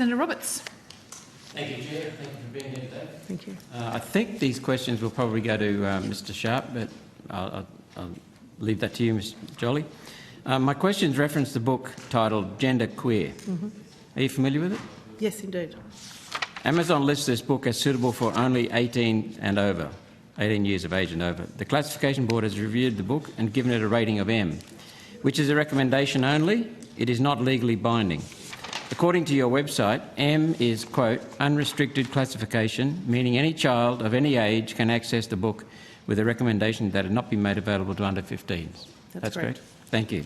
Senator Roberts. Thank you, Chair. Thank you for being here today. Thank you. I think these questions will probably go to Mr Sharp, but I'll leave that to you, Ms Jolly. My questions reference the book titled Gender Queer. Are you familiar with it? Yes, indeed. Amazon lists this book as suitable for only 18 and over, 18 years of age and over. The Classification Board has reviewed the book and given it a rating of M, which is a recommendation only. It is not legally binding. According to your website, M is, quote, unrestricted classification, meaning any child of any age can access the book with a recommendation that it not be made available to under 15s. That's correct? Thank you.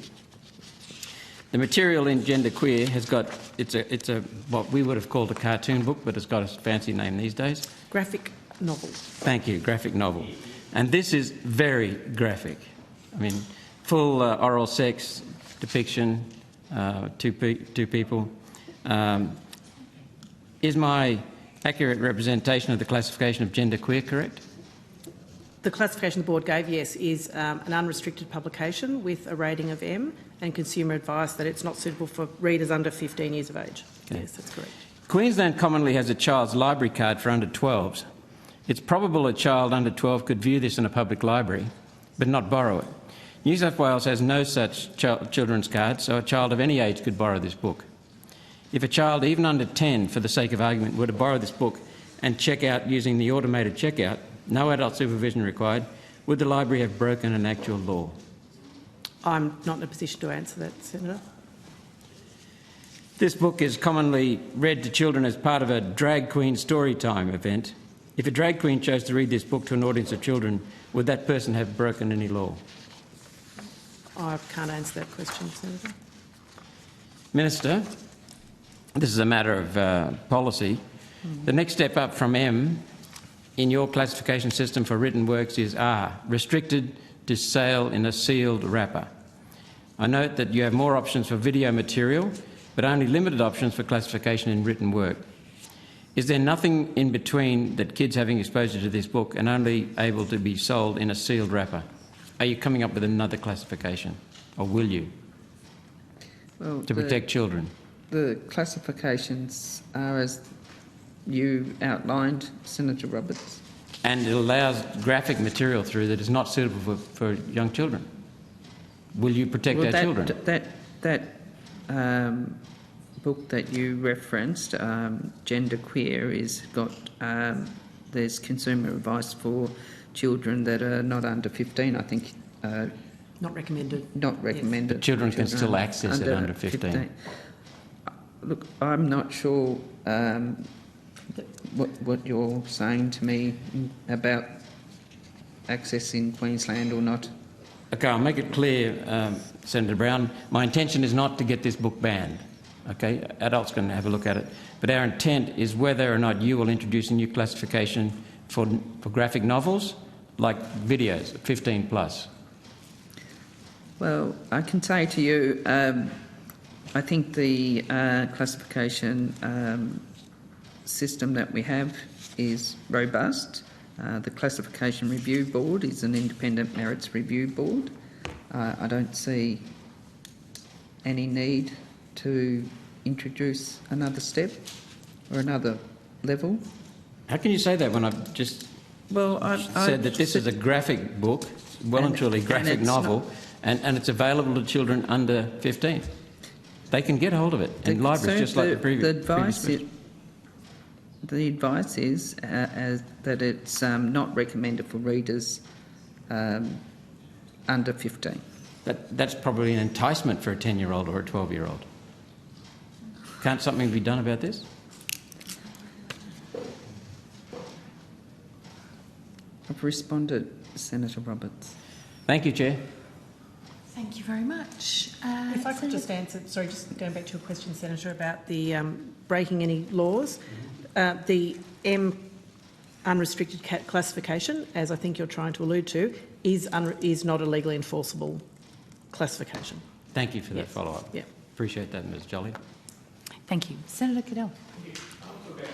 The material in Gender Queer has got, it's a what we would have called a cartoon book, but it's got a fancy name these days. Graphic novel. Thank you, graphic novel. And this is very graphic. I mean, full oral sex depiction, two people. Is my accurate representation of the classification of Gender Queer correct? The classification the board gave, yes, is an unrestricted publication with a rating of M and consumer advice that it's not suitable for readers under 15 years of age. Okay. Yes, that's correct. Queensland commonly has a child's library card for under 12s. It's probable a child under 12 could view this in a public library, but not borrow it. New South Wales has no such children's card, so a child of any age could borrow this book. If a child, even under 10, for the sake of argument, were to borrow this book and check out using the automated checkout, no adult supervision required, would the library have broken an actual law? I'm not in a position to answer that, Senator. This book is commonly read to children as part of a drag queen story time event. If a drag queen chose to read this book to an audience of children, would that person have broken any law? I can't answer that question, Senator. Minister, this is a matter of policy. The next step up from M in your classification system for written works is R, restricted to sale in a sealed wrapper. I note that you have more options for video material, but only limited options for classification in written work. Is there nothing in between that kids having exposure to this book and only able to be sold in a sealed wrapper? Are you coming up with another classification, or will you, to protect children? The classifications are as you outlined, Senator Roberts. And it allows graphic material through that is not suitable for young children. Will you protect our children? That book that you referenced, Gender Queer, is got there's consumer advice for children that are not under 15. I think. Not recommended. Not recommended. But children can still access it under 15. Look, I'm not sure what you're saying to me about accessing Queensland or not. Okay, I'll make it clear, Senator Brown. My intention is not to get this book banned. Okay, adults can have a look at it. But our intent is whether or not you will introduce a new classification for graphic novels, like videos, 15 plus. Well, I can say to you, I think the classification system that we have is robust. The Classification Review Board is an independent merits review board. I don't see any need to introduce another step or another level. How can you say that when I've just said that this is a graphic book, well and truly graphic novel, and it's available to children under 15? They can get hold of it in libraries, just like the previous. The advice is that it's not recommended for readers under 15. That's probably an enticement for a 10-year-old or a 12-year-old. Can't something be done about this? I've responded, Senator Roberts. Thank you, Chair. Thank you very much. If I could just answer, sorry, just going back to your question, Senator, about the breaking any laws. The M unrestricted classification, as I think you're trying to allude to, is not a legally enforceable classification. Thank you for that follow-up. Yeah. Appreciate that, Ms Jolly. Thank you. Senator Cadell.